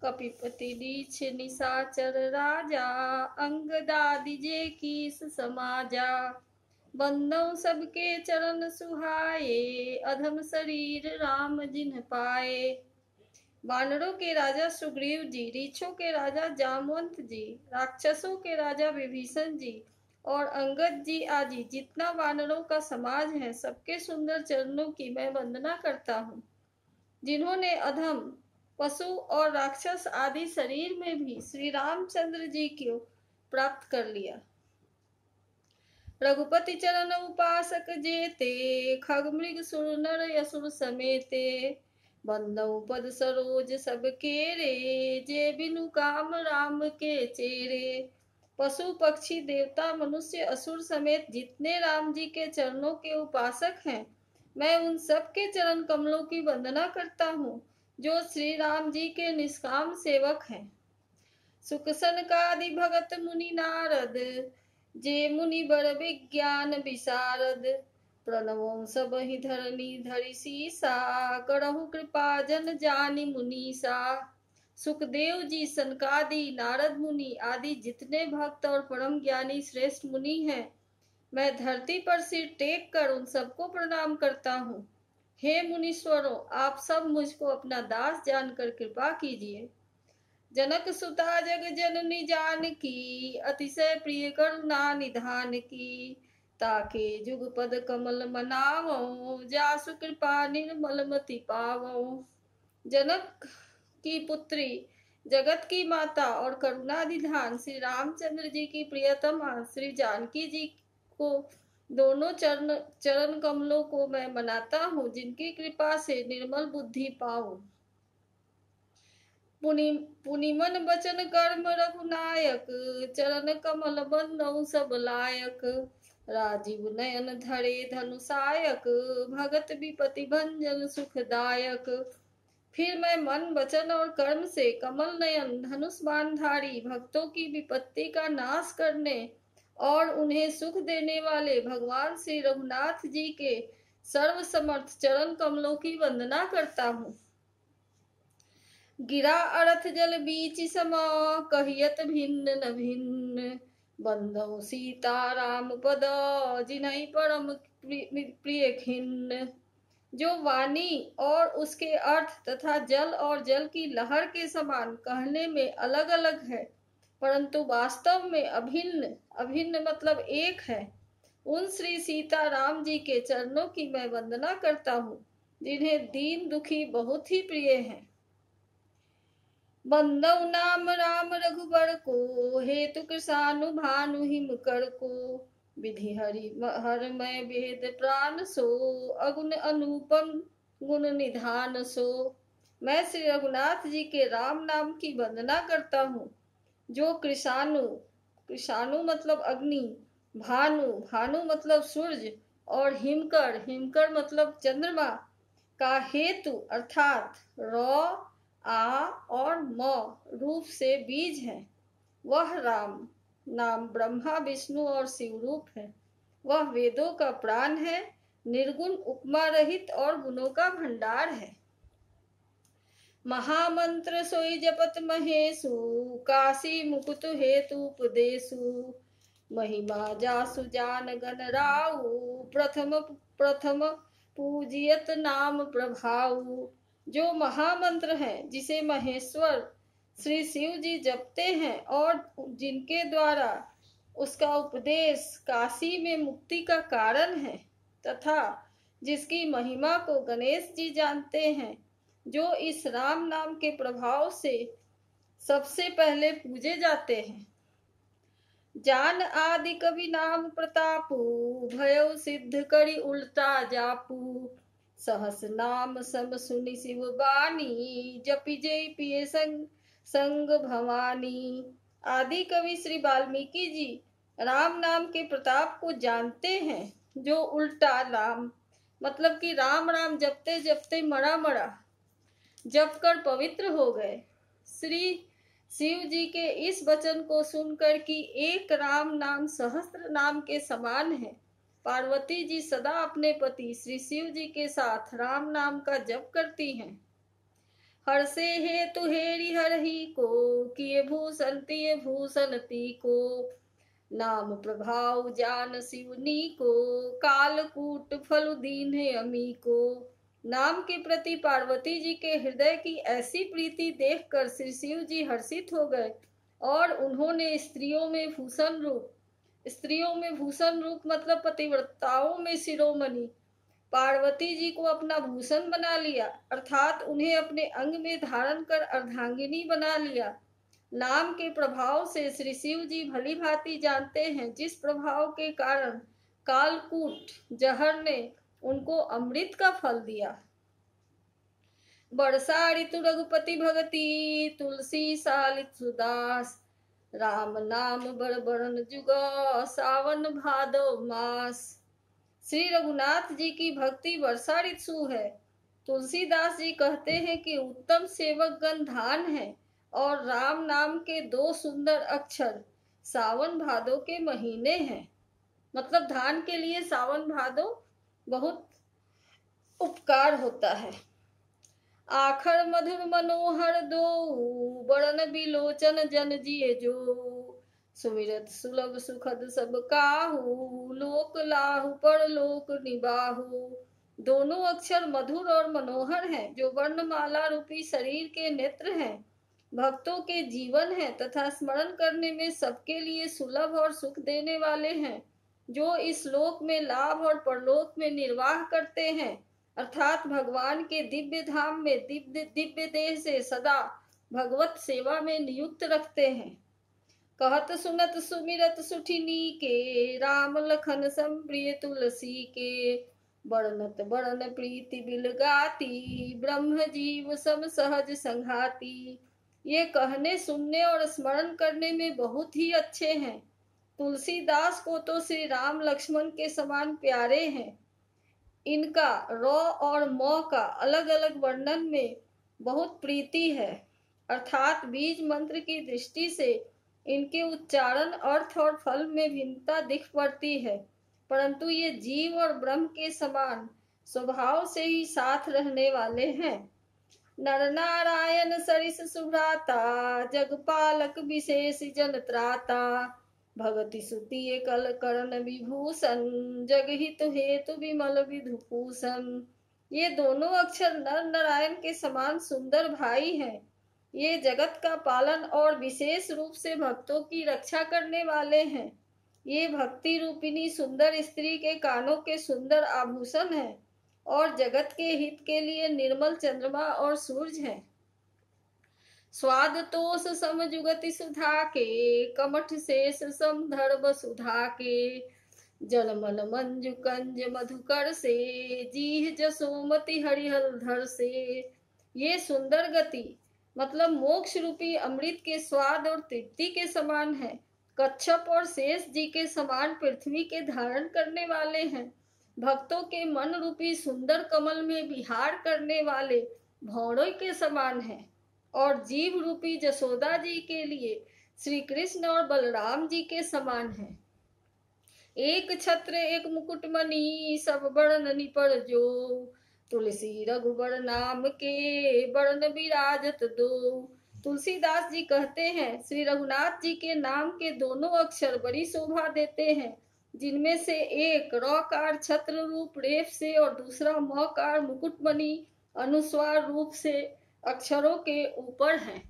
कपिपति नीच निशाचर राजा, अंगदादि जे कीस समाजा। बंदौ सबके चरण सुहाए, अधम शरीर राम जिन्ह पाए। वानरों के राजा सुग्रीव जी, रीछों के राजा जामवंत जी, राक्षसों के राजा विभीषण जी और अंगद जी आदि जितना वानरों का समाज है, सबके सुंदर चरणों की मैं वंदना करता हूँ, जिन्होंने अधम पशु और राक्षस आदि शरीर में भी श्री रामचंद्र जी को प्राप्त कर लिया। रघुपति चरण उपासक जेते, खग मृग सुर नर असुर समेते। बंदौ पद सरोज सब केरे, जे बिनु काम राम के चेरे। पशु पक्षी देवता मनुष्य असुर समेत जितने राम जी के चरणों के उपासक हैं, मैं उन सब के चरण कमलों की वंदना करता हूँ, जो श्री राम जी के निष्काम सेवक हैं। सुख सनकादि भगत मुनि नारद, जे मुनि बर विज्ञान विशारद। प्रणवों सब ही धरनी धरि सीसा, करहु कृपा जन जानि मुनीसा। सुखदेव जी, सनकादि, नारद मुनि आदि जितने भक्त और परम ज्ञानी श्रेष्ठ मुनि हैं, मैं धरती पर सिर टेक कर उन सबको प्रणाम करता हूँ। हे मुनीश्वरों, आप सब मुझको अपना दास जानकर कृपा कीजिए। जनक सुता जग जननी जानकी, अतिशय प्रिय करुणा निधान की। ताके जुगपद कमल मनावो, जासु कृपा निर्मल मति पावो। जनक की पुत्री, जगत की माता और करुणानिधान श्री रामचंद्र जी की प्रियतमा श्री जानकी जी को दोनों चरण कमलों को मैं मनाता हूँ, जिनकी कृपा से निर्मल बुद्धि पाऊं। पुनिमन बचन कर्म रघुनायक, चरण कमल बंदौ सब लायक। राजीव नयन धरे धनुषायक, भगत विपति भंजन सुखदायक। फिर मैं मन वचन और कर्म से कमल नयन धनुष बाणधारी भक्तों की विपत्ति का नाश करने और उन्हें सुख देने वाले भगवान श्री रघुनाथ जी के सर्व समर्थ चरण कमलों की वंदना करता हूँ। गिरा अरथ जल बीच सम, कहियत भिन्न न भिन्न। बंधौ सीता राम पद, जिन्है परम प्रिय खिन्न। जो वाणी और उसके अर्थ तथा जल और जल की लहर के समान कहने में अलग अलग है, परंतु वास्तव में अभिन्न, अभिन्न मतलब एक है, उन श्री सीता राम जी के चरणों की मैं वंदना करता हूँ, जिन्हें दीन दुखी बहुत ही प्रिय हैं। बंदौ नाम राम रघुबर को, हेतु कृषानु भानु हिम कर को। विधि हरि हर मैं वेद प्राण सो, अगुण अनुपम गुण निधान सो। मैं श्री रघुनाथ जी के राम नाम की वंदना करता हूँ, जो कृषानु, कृषानु मतलब अग्नि, भानु, भानु मतलब सूर्य और हिमकर, हिमकर मतलब चंद्रमा का हेतु अर्थात रॉ आ और म रूप से बीज है। वह राम नाम ब्रह्मा विष्णु और शिव रूप है। वह वेदों का प्राण है, निर्गुण उपमा रहित और गुणों का भंडार है। महामंत्र सोई जपत महेशु, काशी मुकुट हेतु उपदेशु। महिमा जासु जान गण राउ, प्रथम प्रथम पूजियत नाम प्रभाऊ। जो महामंत्र है, जिसे महेश्वर श्री शिव जी जपते हैं और जिनके द्वारा उसका उपदेश काशी में मुक्ति का कारण है, तथा जिसकी महिमा को गणेश जी जानते हैं, जो इस राम नाम के प्रभाव से सबसे पहले पूजे जाते हैं। जान आदि कवि नाम प्रतापु, भयउ सिद्ध करी उल्टा जापू। सहस नाम सम सुनि शिव बानी, जपि जय पिए संग भवानी। आदि कवि श्री वाल्मीकि जी राम नाम के प्रताप को जानते हैं, जो उल्टा नाम मतलब कि राम राम जपते जपते मरा मरा जप कर पवित्र हो गए। श्री शिव जी के इस वचन को सुनकर कि एक राम नाम सहस्त्र नाम के समान है, पार्वती जी सदा अपने पति श्री शिव जी के साथ राम नाम का जप करती हैं। हर्षे हेतु हेरि हरहि को, किए भूषण तिय भूषण ती को। नाम प्रभाव जान शिवनी को, कालकूट फल दीन है अमी को। नाम के प्रति पार्वती जी के हृदय की ऐसी प्रीति देखकर श्री शिव जी हर्षित हो गए और उन्होंने स्त्रियों में भूषण रूप मतलब पतिव्रताओं में शिरोमणि पार्वती जी को अपना भूषण बना लिया, अर्थात उन्हें अपने अंग में धारण कर अर्धांगिनी बना लिया। नाम के प्रभाव से श्री शिव जी भली भांति जानते हैं, जिस प्रभाव के कारण कालकूट जहर ने उनको अमृत का फल दिया। बरसा ऋतु रघुपति भगति, तुलसी सालित सुदास। राम नाम बर बरन जुगा, सावन भादो मास। श्री रघुनाथ जी की भक्ति वर्षा ऋतु है। तुलसीदास जी कहते हैं कि उत्तम सेवक गण धान है और राम नाम के दो सुंदर अक्षर सावन भादो के महीने हैं। मतलब धान के लिए सावन भादो बहुत उपकार होता है। आखर मधुर मनोहर दो, बड़न बिलोचन जन जिए जो। सुमिरत सुलभ सुखद सब काहू, लोक लाहु पर लोक निबाहु। दोनों अक्षर मधुर और मनोहर हैं, जो वर्णमाला रूपी शरीर के नेत्र हैं, भक्तों के जीवन हैं तथा स्मरण करने में सबके लिए सुलभ और सुख देने वाले हैं, जो इस लोक में लाभ और परलोक में निर्वाह करते हैं, अर्थात भगवान के दिव्य धाम में दिव्य देह से सदा भगवत सेवा में नियुक्त रखते हैं। कहत सुनत सुमिरत सुठिनी के, राम लखन संप्रिय तुलसी के। बरनत बरन प्रीति बिल गाती, ब्रह्म जीव सम सहज संघाती। ये कहने सुनने और स्मरण करने में बहुत ही अच्छे हैं। तुलसीदास को तो श्री राम लक्ष्मण के समान प्यारे हैं। इनका र और म का अलग अलग वर्णन में बहुत प्रीति है, अर्थात बीज मंत्र की दृष्टि से इनके उच्चारण, अर्थ और फल में भिन्नता दिख पड़ती है, परंतु ये जीव और ब्रह्म के समान स्वभाव से ही साथ रहने वाले हैं। नर नारायण सरिस सुभ्राता, जगपालक विशेष जन त्राता। भगति सुतिय कल करण विभूषण, जगहित हेतु विमल विधुभूषण। ये दोनों अक्षर नर नारायण के समान सुंदर भाई हैं। ये जगत का पालन और विशेष रूप से भक्तों की रक्षा करने वाले हैं। ये भक्ति रूपिणी सुंदर स्त्री के कानों के सुंदर आभूषण हैं और जगत के हित के लिए निर्मल चंद्रमा और सूरज हैं। स्वाद तोष सम जुगति सुधा के, कमठ शेष सम धर्म सुधा के। जलमल मंजु कंज मधुकर से, जीह जसोमति हरिहर धर से। ये सुंदर गति मतलब मोक्ष रूपी अमृत के स्वाद और तृप्ति के समान है। कच्छप और शेष जी के समान पृथ्वी के धारण करने वाले हैं। भक्तों के मन रूपी सुंदर कमल में विहार करने वाले भौरों के समान हैं और जीव रूपी जसोदा जी के लिए श्री कृष्ण और बलराम जी के समान हैं। एक छत्र एक मुकुटमणि, सब बड़न निपर जो। तुलसी रघुबर नाम के, बड़न विराजत दो। तुलसीदास जी कहते हैं, श्री रघुनाथ जी के नाम के दोनों अक्षर बड़ी शोभा देते हैं, जिनमें से एक रकार छत्र रूप रेफ से और दूसरा मकार मुकुटमणि अनुस्वार रूप से अक्षरों के ऊपर है।